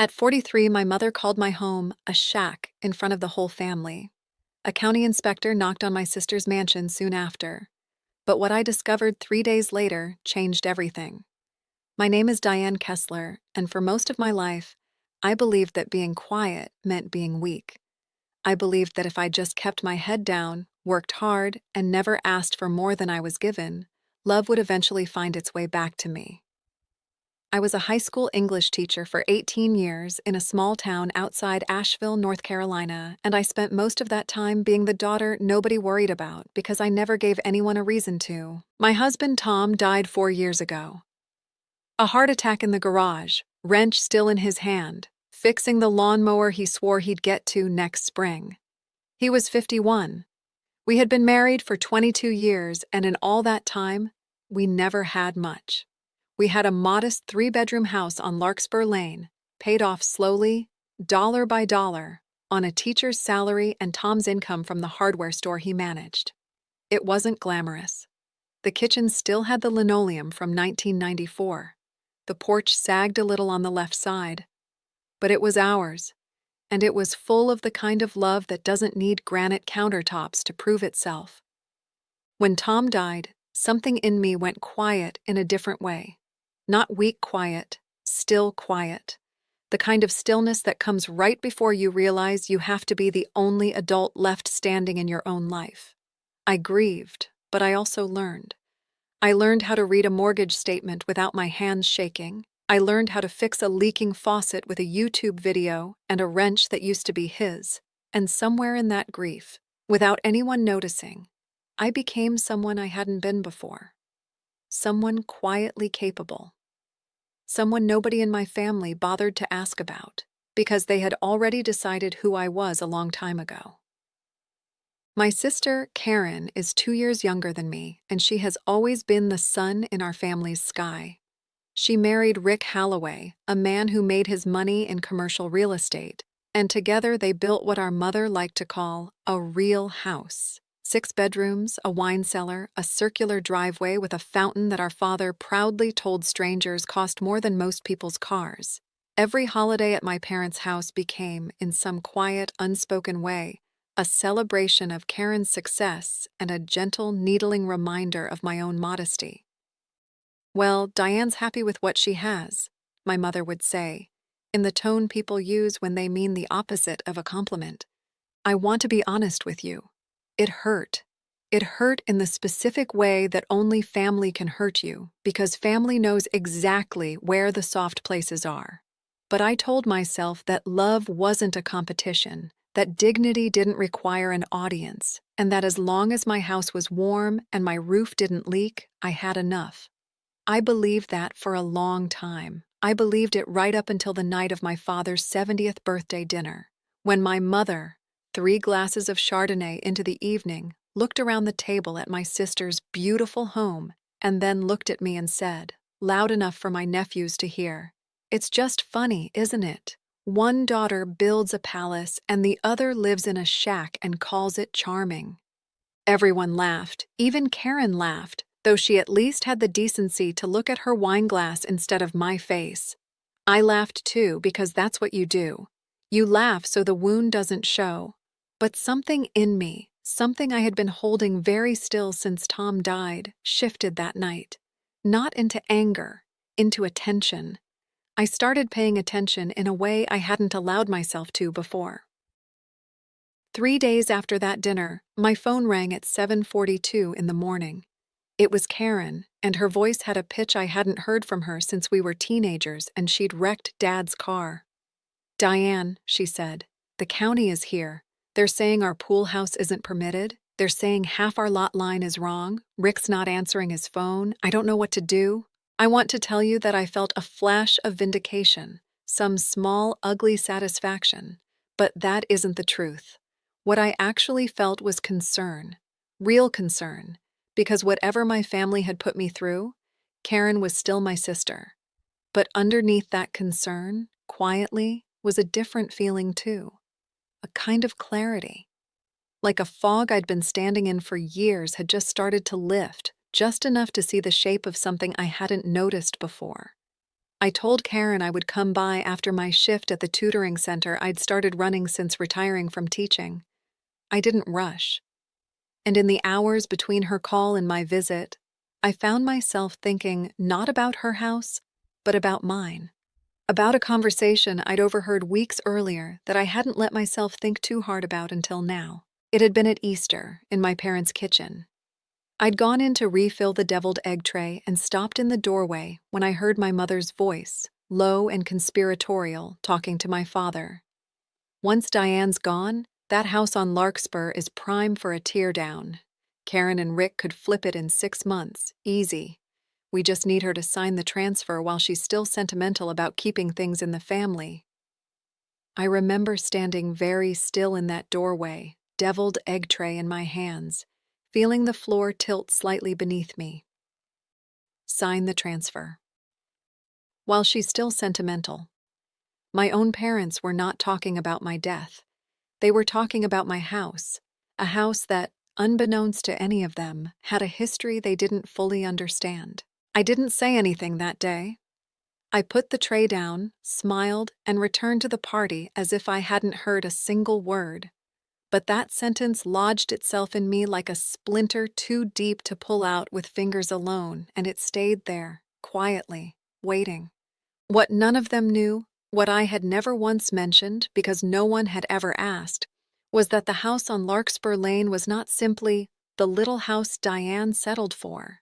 At 43, my mother called my home a shack in front of the whole family. A county inspector knocked on my sister's mansion soon after. But what I discovered 3 days later changed everything. My name is Diane Kessler, and for most of my life, I believed that being quiet meant being weak. I believed that if I just kept my head down, worked hard, and never asked for more than I was given, love would eventually find its way back to me. I was a high school English teacher for 18 years in a small town outside Asheville, North Carolina, and I spent most of that time being the daughter nobody worried about because I never gave anyone a reason to. My husband, Tom, died 4 years ago. A heart attack in the garage, wrench still in his hand, fixing the lawnmower he swore he'd get to next spring. He was 51. We had been married for 22 years, and in all that time, we never had much. We had a modest 3-bedroom house on Larkspur Lane, paid off slowly, dollar by dollar, on a teacher's salary and Tom's income from the hardware store he managed. It wasn't glamorous. The kitchen still had the linoleum from 1994. The porch sagged a little on the left side. But it was ours, and it was full of the kind of love that doesn't need granite countertops to prove itself. When Tom died, something in me went quiet in a different way. Not weak quiet, still quiet. The kind of stillness that comes right before you realize you have to be the only adult left standing in your own life. I grieved, but I also learned. I learned how to read a mortgage statement without my hands shaking. I learned how to fix a leaking faucet with a YouTube video and a wrench that used to be his. And somewhere in that grief, without anyone noticing, I became someone I hadn't been before. Someone quietly capable. Someone nobody in my family bothered to ask about, because they had already decided who I was a long time ago. My sister, Karen, is 2 years younger than me, and she has always been the sun in our family's sky. She married Rick Halloway, a man who made his money in commercial real estate, and together they built what our mother liked to call a real house. 6 bedrooms, a wine cellar, a circular driveway with a fountain that our father proudly told strangers cost more than most people's cars. Every holiday at my parents' house became, in some quiet, unspoken way, a celebration of Karen's success and a gentle, needling reminder of my own modesty. "Well, Diane's happy with what she has," my mother would say, in the tone people use when they mean the opposite of a compliment. "I want to be honest with you. It hurt. It hurt in the specific way that only family can hurt you, because family knows exactly where the soft places are. But I told myself that love wasn't a competition, that dignity didn't require an audience, and that as long as my house was warm and my roof didn't leak, I had enough. I believed that for a long time. I believed it right up until the night of my father's 70th birthday dinner, when my mother, 3 glasses of Chardonnay into the evening, looked around the table at my sister's beautiful home and then looked at me and said, loud enough for my nephews to hear, "It's just funny, isn't it? One daughter builds a palace and the other lives in a shack and calls it charming." Everyone laughed, even Karen laughed, though she at least had the decency to look at her wine glass instead of my face. I laughed too, because that's what you do. You laugh so the wound doesn't show. But something in me, something I had been holding very still since Tom died, shifted that night. Not into anger, into attention. I started paying attention in a way I hadn't allowed myself to before. 3 days after that dinner, my phone rang at 7:42 in the morning. It was Karen, and her voice had a pitch I hadn't heard from her since we were teenagers and she'd wrecked Dad's car. "Diane," she said, "the county is here. They're saying our pool house isn't permitted. They're saying half our lot line is wrong. Rick's not answering his phone. I don't know what to do. I want to tell you that I felt a flash of vindication, some small, ugly satisfaction. But that isn't the truth. What I actually felt was concern, real concern, because whatever my family had put me through, Karen was still my sister. But underneath that concern, quietly, was a different feeling too. A kind of clarity. Like a fog I'd been standing in for years had just started to lift, just enough to see the shape of something I hadn't noticed before. I told Karen I would come by after my shift at the tutoring center I'd started running since retiring from teaching. I didn't rush. And in the hours between her call and my visit, I found myself thinking not about her house, but about mine. About a conversation I'd overheard weeks earlier that I hadn't let myself think too hard about until now. It had been at Easter, in my parents' kitchen. I'd gone in to refill the deviled egg tray and stopped in the doorway when I heard my mother's voice, low and conspiratorial, talking to my father. Once Diane's gone, that house on Larkspur is prime for a teardown. Karen and Rick could flip it in 6 months, easy. We just need her to sign the transfer while she's still sentimental about keeping things in the family. I remember standing very still in that doorway, deviled egg tray in my hands, feeling the floor tilt slightly beneath me. Sign the transfer. While she's still sentimental. My own parents were not talking about my death. They were talking about my house, a house that, unbeknownst to any of them, had a history they didn't fully understand. I didn't say anything that day. I put the tray down, smiled, and returned to the party as if I hadn't heard a single word. But that sentence lodged itself in me like a splinter too deep to pull out with fingers alone, and it stayed there, quietly, waiting. What none of them knew, what I had never once mentioned because no one had ever asked, was that the house on Larkspur Lane was not simply the little house Diane settled for.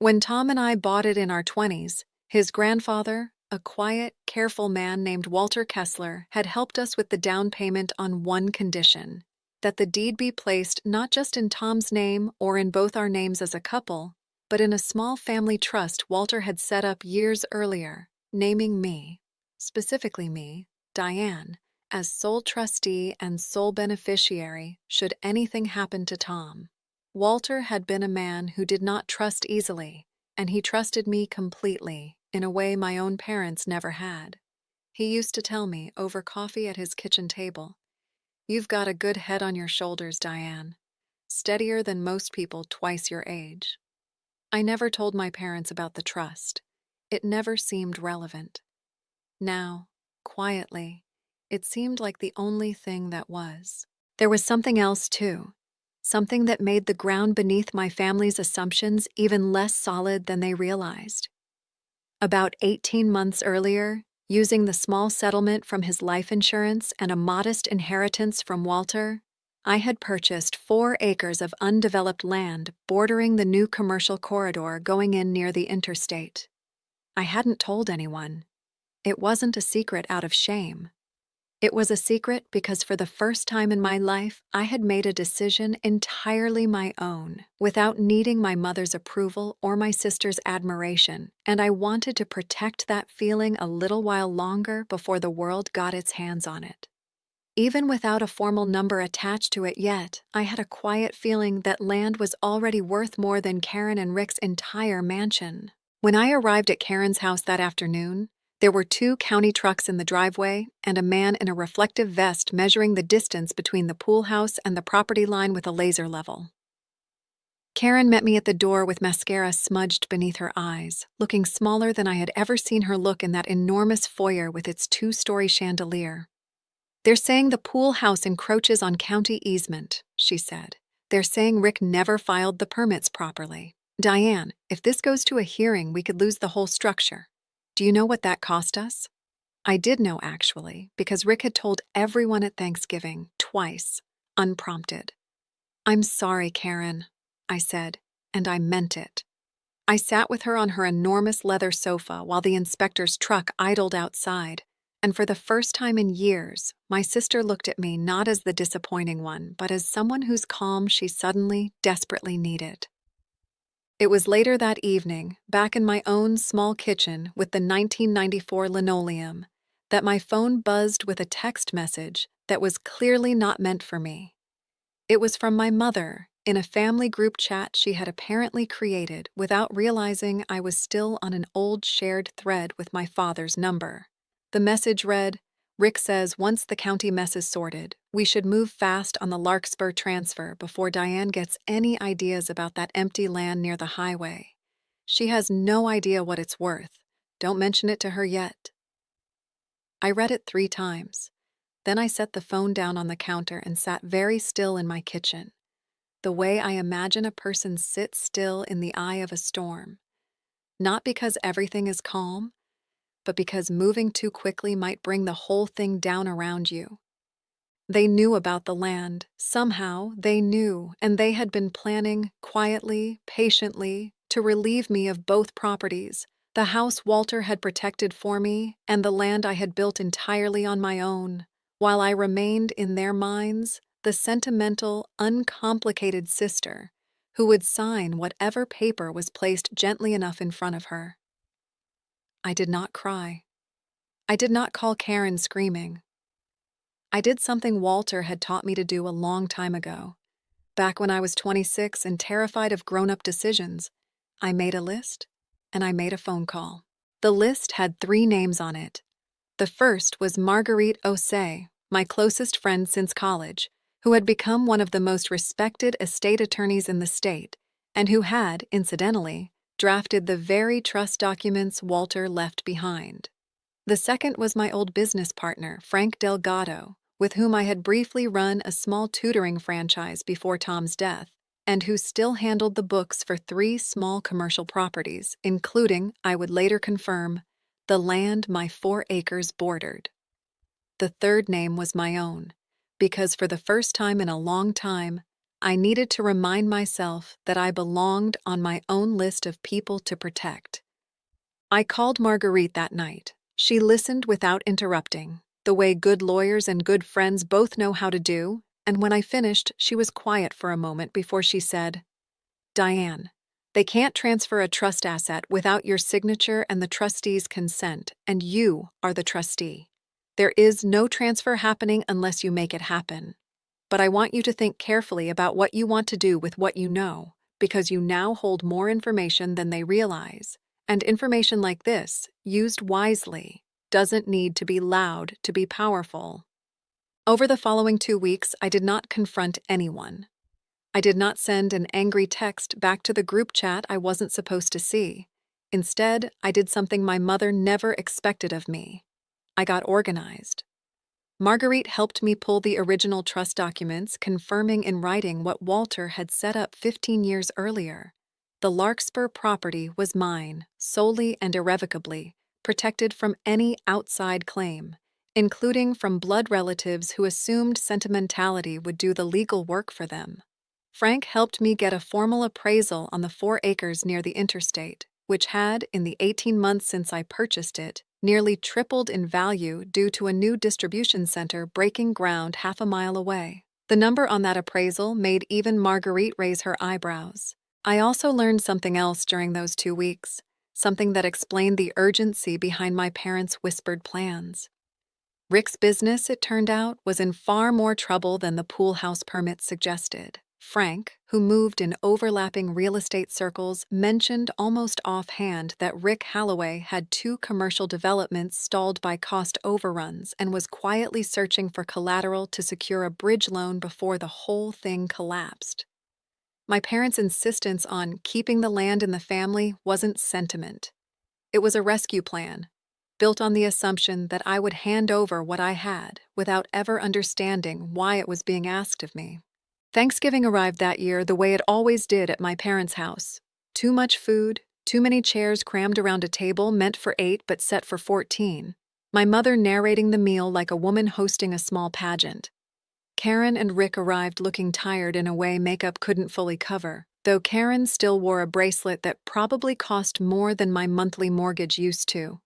When Tom and I bought it in our 20s, his grandfather, a quiet, careful man named Walter Kessler, had helped us with the down payment on one condition: that the deed be placed not just in Tom's name or in both our names as a couple, but in a small family trust Walter had set up years earlier, naming me, specifically me, Diane, as sole trustee and sole beneficiary should anything happen to Tom. Walter had been a man who did not trust easily, and he trusted me completely, in a way my own parents never had. He used to tell me, over coffee at his kitchen table, "You've got a good head on your shoulders, Diane. Steadier than most people twice your age." I never told my parents about the trust. It never seemed relevant. Now, quietly, it seemed like the only thing that was. There was something else, too. Something that made the ground beneath my family's assumptions even less solid than they realized. About 18 months earlier, using the small settlement from his life insurance and a modest inheritance from Walter, I had purchased 4 acres of undeveloped land bordering the new commercial corridor going in near the interstate. I hadn't told anyone. It wasn't a secret out of shame. It was a secret because for the first time in my life, I had made a decision entirely my own, without needing my mother's approval or my sister's admiration, and I wanted to protect that feeling a little while longer before the world got its hands on it. Even without a formal number attached to it yet, I had a quiet feeling that land was already worth more than Karen and Rick's entire mansion. When I arrived at Karen's house that afternoon, there were 2 county trucks in the driveway and a man in a reflective vest measuring the distance between the pool house and the property line with a laser level. Karen met me at the door with mascara smudged beneath her eyes, looking smaller than I had ever seen her look in that enormous foyer with its 2-story chandelier. "They're saying the pool house encroaches on county easement," she said. "They're saying Rick never filed the permits properly. Diane, if this goes to a hearing, we could lose the whole structure. Do you know what that cost us?" I did know, actually, because Rick had told everyone at Thanksgiving, twice, unprompted. "I'm sorry, Karen," I said, and I meant it. I sat with her on her enormous leather sofa while the inspector's truck idled outside, and for the first time in years, my sister looked at me not as the disappointing one, but as someone whose calm she suddenly, desperately needed. It was later that evening, back in my own small kitchen with the 1994 linoleum, that my phone buzzed with a text message that was clearly not meant for me. It was from my mother, in a family group chat she had apparently created without realizing I was still on an old shared thread with my father's number. The message read, "Rick says once the county mess is sorted, we should move fast on the Larkspur transfer before Diane gets any ideas about that empty land near the highway. She has no idea what it's worth. Don't mention it to her yet." I read it 3 times. Then I set the phone down on the counter and sat very still in my kitchen, the way I imagine a person sits still in the eye of a storm. Not because everything is calm, but because moving too quickly might bring the whole thing down around you. They knew about the land. Somehow, they knew, and they had been planning, quietly, patiently, to relieve me of both properties, the house Walter had protected for me and the land I had built entirely on my own, while I remained in their minds the sentimental, uncomplicated sister who would sign whatever paper was placed gently enough in front of her. I did not cry. I did not call Karen screaming. I did something Walter had taught me to do a long time ago. Back when I was 26 and terrified of grown-up decisions, I made a list and I made a phone call. The list had 3 names on it. The first was Marguerite Osei, my closest friend since college, who had become one of the most respected estate attorneys in the state, and who had, incidentally, drafted the very trust documents Walter left behind. The second was my old business partner, Frank Delgado, with whom I had briefly run a small tutoring franchise before Tom's death, and who still handled the books for 3 small commercial properties, including, I would later confirm, the land my 4 acres bordered. The third name was my own, because for the first time in a long time, I needed to remind myself that I belonged on my own list of people to protect. I called Marguerite that night. She listened without interrupting, the way good lawyers and good friends both know how to do, and when I finished, she was quiet for a moment before she said, "Diane, they can't transfer a trust asset without your signature and the trustee's consent, and you are the trustee. There is no transfer happening unless you make it happen. But I want you to think carefully about what you want to do with what you know, because you now hold more information than they realize. And information like this, used wisely, doesn't need to be loud to be powerful." Over the following 2 weeks, I did not confront anyone. I did not send an angry text back to the group chat I wasn't supposed to see. Instead, I did something my mother never expected of me. I got organized. Marguerite helped me pull the original trust documents confirming in writing what Walter had set up 15 years earlier. The Larkspur property was mine, solely and irrevocably, protected from any outside claim, including from blood relatives who assumed sentimentality would do the legal work for them. Frank helped me get a formal appraisal on the 4 acres near the interstate, which had, in the 18 months since I purchased it, nearly tripled in value due to a new distribution center breaking ground half a mile away. The number on that appraisal made even Marguerite raise her eyebrows. I also learned something else during those 2 weeks, something that explained the urgency behind my parents' whispered plans. Rick's business, it turned out, was in far more trouble than the pool house permit suggested. Frank, who moved in overlapping real estate circles, mentioned almost offhand that Rick Halloway had 2 commercial developments stalled by cost overruns and was quietly searching for collateral to secure a bridge loan before the whole thing collapsed. My parents' insistence on keeping the land in the family wasn't sentiment. It was a rescue plan, built on the assumption that I would hand over what I had without ever understanding why it was being asked of me. Thanksgiving arrived that year the way it always did at my parents' house. Too much food, too many chairs crammed around a table meant for 8 but set for 14. My mother narrating the meal like a woman hosting a small pageant. Karen and Rick arrived looking tired in a way makeup couldn't fully cover, though Karen still wore a bracelet that probably cost more than my monthly mortgage used to.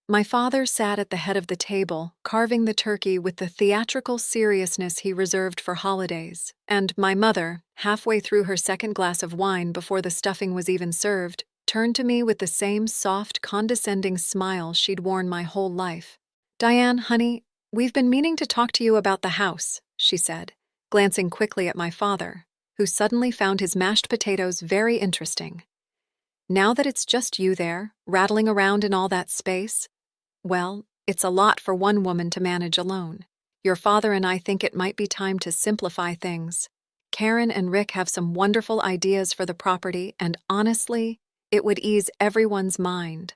My father sat at the head of the table, carving the turkey with the theatrical seriousness he reserved for holidays, and my mother, halfway through her second glass of wine before the stuffing was even served, turned to me with the same soft, condescending smile she'd worn my whole life. "Diane, honey, we've been meaning to talk to you about the house," she said, glancing quickly at my father, who suddenly found his mashed potatoes very interesting. "Now that it's just you there, rattling around in all that space, well, it's a lot for one woman to manage alone. Your father and I think it might be time to simplify things. Karen and Rick have some wonderful ideas for the property, and honestly, it would ease everyone's mind."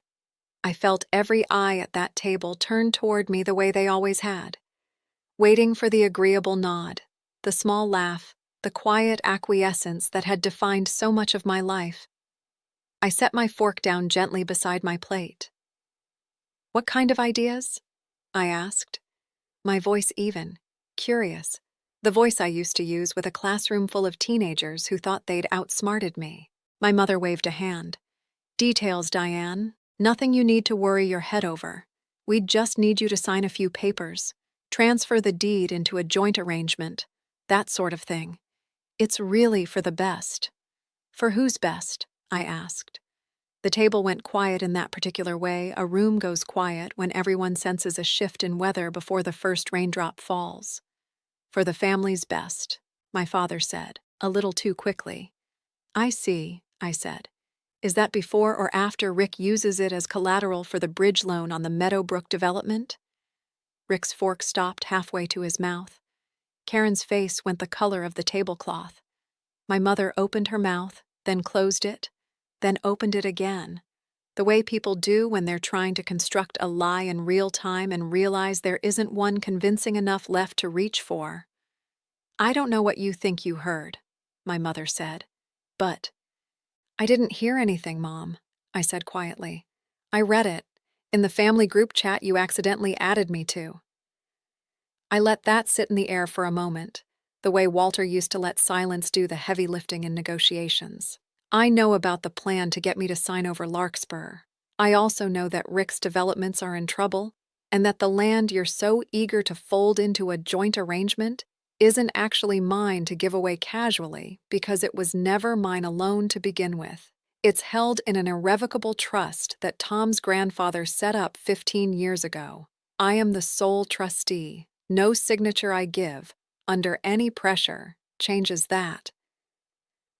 I felt every eye at that table turn toward me the way they always had, waiting for the agreeable nod, the small laugh, the quiet acquiescence that had defined so much of my life. I set my fork down gently beside my plate. "What kind of ideas?" I asked, my voice even, curious, the voice I used to use with a classroom full of teenagers who thought they'd outsmarted me. My mother waved a hand. "Details, Diane. Nothing you need to worry your head over. We just need you to sign a few papers, transfer the deed into a joint arrangement, that sort of thing. It's really for the best." "For whose best?" I asked. The table went quiet in that particular way a room goes quiet when everyone senses a shift in weather before the first raindrop falls. "For the family's best," my father said, a little too quickly. "I see," I said. "Is that before or after Rick uses it as collateral for the bridge loan on the Meadowbrook development?" Rick's fork stopped halfway to his mouth. Karen's face went the color of the tablecloth. My mother opened her mouth, then closed it, then opened it again, the way people do when they're trying to construct a lie in real time and realize there isn't one convincing enough left to reach for. "I don't know what you think you heard," my mother said, "but—" "I didn't hear anything, Mom," I said quietly. "I read it, in the family group chat you accidentally added me to." I let that sit in the air for a moment, the way Walter used to let silence do the heavy lifting in negotiations. "I know about the plan to get me to sign over Larkspur. I also know that Rick's developments are in trouble, and that the land you're so eager to fold into a joint arrangement isn't actually mine to give away casually because it was never mine alone to begin with. It's held in an irrevocable trust that Tom's grandfather set up 15 years ago. I am the sole trustee. No signature I give, under any pressure, changes that."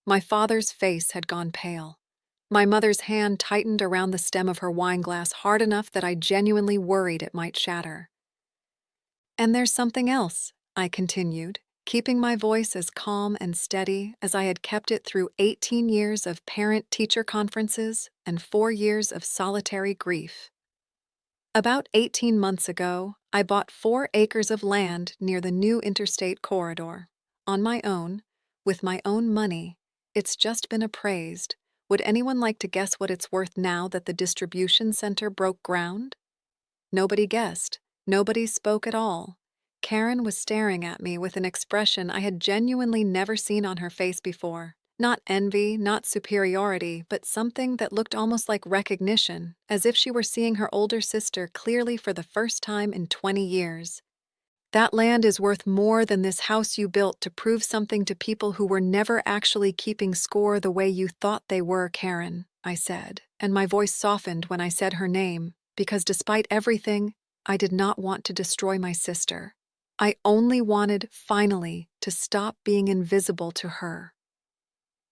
My father's face had gone pale. My mother's hand tightened around the stem of her wineglass hard enough that I genuinely worried it might shatter. "And there's something else," I continued, keeping my voice as calm and steady as I had kept it through 18 years of parent-teacher conferences and 4 years of solitary grief. "About 18 months ago, I bought 4 acres of land near the new interstate corridor. On my own, with my own money. It's just been appraised. Would anyone like to guess what it's worth now that the distribution center broke ground?" Nobody guessed. Nobody spoke at all. Karen was staring at me with an expression I had genuinely never seen on her face before. Not envy, not superiority, but something that looked almost like recognition, as if she were seeing her older sister clearly for the first time in 20 years. "That land is worth more than this house you built to prove something to people who were never actually keeping score the way you thought they were, Karen," I said, and my voice softened when I said her name, because despite everything, I did not want to destroy my sister. I only wanted, finally, to stop being invisible to her.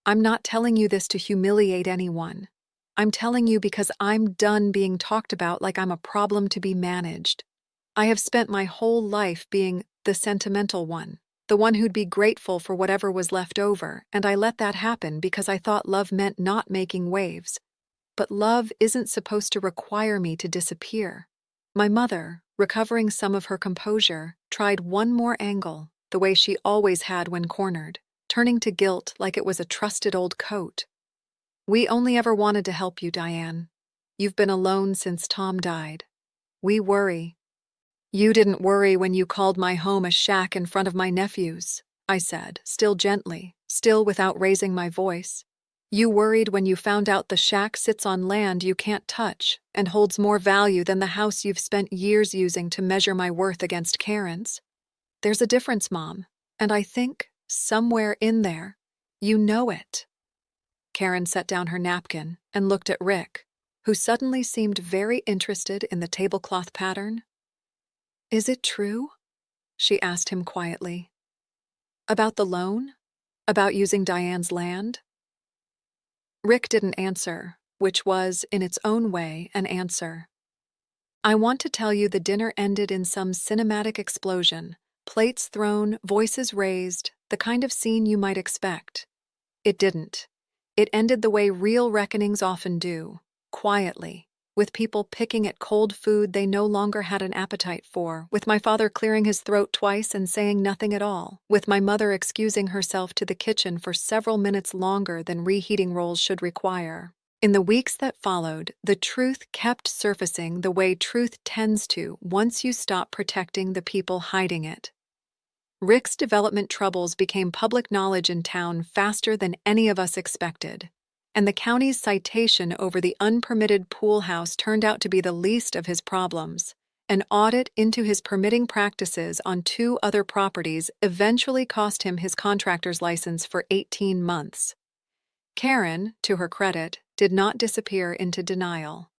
"I'm not telling you this to humiliate anyone. I'm telling you because I'm done being talked about like I'm a problem to be managed. I have spent my whole life being the sentimental one, the one who'd be grateful for whatever was left over, and I let that happen because I thought love meant not making waves. But love isn't supposed to require me to disappear." My mother, recovering some of her composure, tried one more angle, the way she always had when cornered, turning to guilt like it was a trusted old coat. "We only ever wanted to help you, Diane. You've been alone since Tom died. We worry." "You didn't worry when you called my home a shack in front of my nephews," I said, still gently, still without raising my voice. "You worried when you found out the shack sits on land you can't touch and holds more value than the house you've spent years using to measure my worth against Karen's. There's a difference, Mom, and I think, somewhere in there, you know it." Karen set down her napkin and looked at Rick, who suddenly seemed very interested in the tablecloth pattern. "Is it true?" she asked him quietly. "About the loan? About using Diane's land?" Rick didn't answer, which was, in its own way, an answer. I want to tell you the dinner ended in some cinematic explosion, plates thrown, voices raised, the kind of scene you might expect. It didn't. It ended the way real reckonings often do, quietly, with people picking at cold food they no longer had an appetite for, with my father clearing his throat twice and saying nothing at all, with my mother excusing herself to the kitchen for several minutes longer than reheating roles should require. In the weeks that followed, the truth kept surfacing the way truth tends to once you stop protecting the people hiding it. Rick's development troubles became public knowledge in town faster than any of us expected, and the county's citation over the unpermitted pool house turned out to be the least of his problems. An audit into his permitting practices on 2 other properties eventually cost him his contractor's license for 18 months. Karen, to her credit, did not disappear into denial.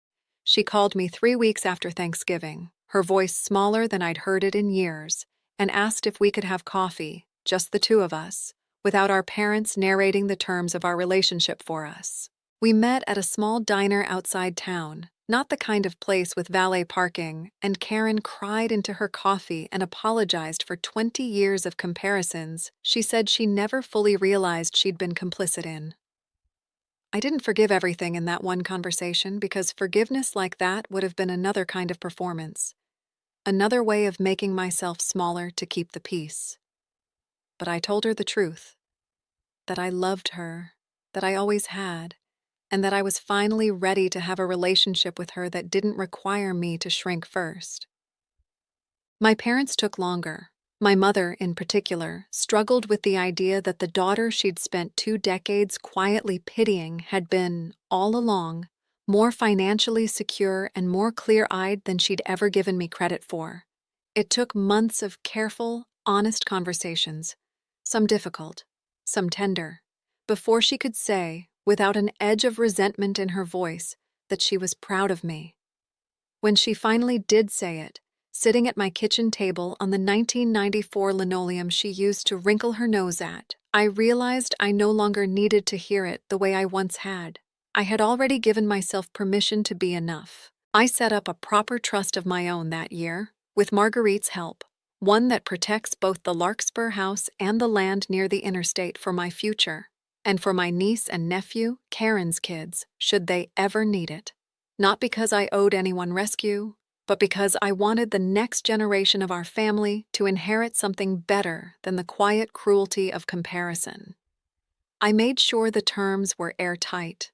She called me 3 weeks after Thanksgiving, her voice smaller than I'd heard it in years, and asked if we could have coffee, just the 2 of us, without our parents narrating the terms of our relationship for us. We met at a small diner outside town, not the kind of place with valet parking, and Karen cried into her coffee and apologized for 20 years of comparisons she said she never fully realized she'd been complicit in. I didn't forgive everything in that one conversation because forgiveness like that would have been another kind of performance, another way of making myself smaller to keep the peace. But I told her the truth, that I loved her, that I always had, and that I was finally ready to have a relationship with her that didn't require me to shrink first. My parents took longer. My mother, in particular, struggled with the idea that the daughter she'd spent 2 decades quietly pitying had been, all along, more financially secure and more clear-eyed than she'd ever given me credit for. It took months of careful, honest conversations, some difficult, some tender, before she could say, without an edge of resentment in her voice, that she was proud of me. When she finally did say it, sitting at my kitchen table on the 1994 linoleum she used to wrinkle her nose at, I realized I no longer needed to hear it the way I once had. I had already given myself permission to be enough. I set up a proper trust of my own that year, with Marguerite's help, one that protects both the Larkspur house and the land near the interstate for my future, and for my niece and nephew, Karen's kids, should they ever need it. Not because I owed anyone rescue, but because I wanted the next generation of our family to inherit something better than the quiet cruelty of comparison. I made sure the terms were airtight,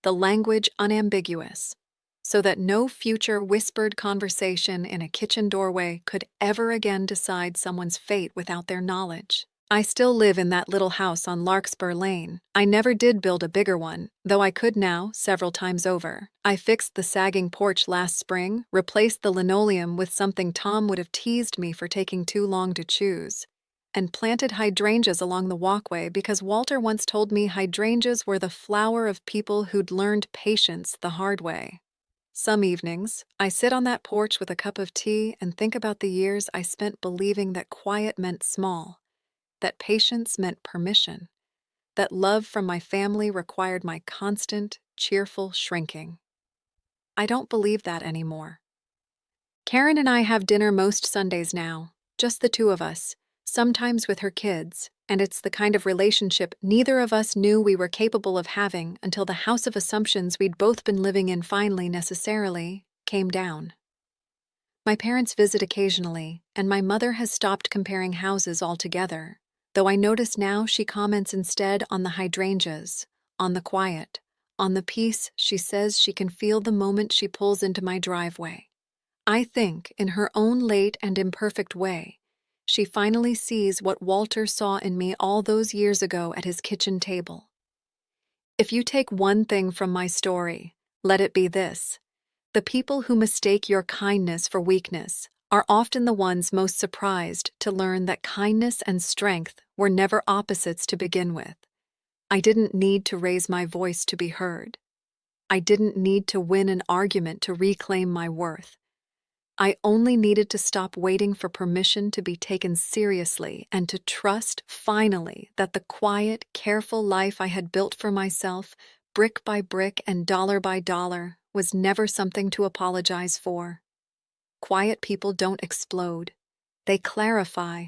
the language unambiguous, so that no future whispered conversation in a kitchen doorway could ever again decide someone's fate without their knowledge. I still live in that little house on Larkspur Lane. I never did build a bigger one, though I could now, several times over. I fixed the sagging porch last spring, replaced the linoleum with something Tom would have teased me for taking too long to choose, and planted hydrangeas along the walkway because Walter once told me hydrangeas were the flower of people who'd learned patience the hard way. Some evenings, I sit on that porch with a cup of tea and think about the years I spent believing that quiet meant small, that patience meant permission, that love from my family required my constant, cheerful shrinking. I don't believe that anymore. Karen and I have dinner most Sundays now, just the 2 of us, sometimes with her kids, and it's the kind of relationship neither of us knew we were capable of having until the house of assumptions we'd both been living in finally, necessarily, came down. My parents visit occasionally, and my mother has stopped comparing houses altogether, though I notice now she comments instead on the hydrangeas, on the quiet, on the peace she says she can feel the moment she pulls into my driveway. I think, in her own late and imperfect way, she finally sees what Walter saw in me all those years ago at his kitchen table. If you take one thing from my story, let it be this: the people who mistake your kindness for weakness are often the ones most surprised to learn that kindness and strength were never opposites to begin with. I didn't need to raise my voice to be heard. I didn't need to win an argument to reclaim my worth. I only needed to stop waiting for permission to be taken seriously and to trust, finally, that the quiet, careful life I had built for myself, brick by brick and dollar by dollar, was never something to apologize for. Quiet people don't explode. They clarify.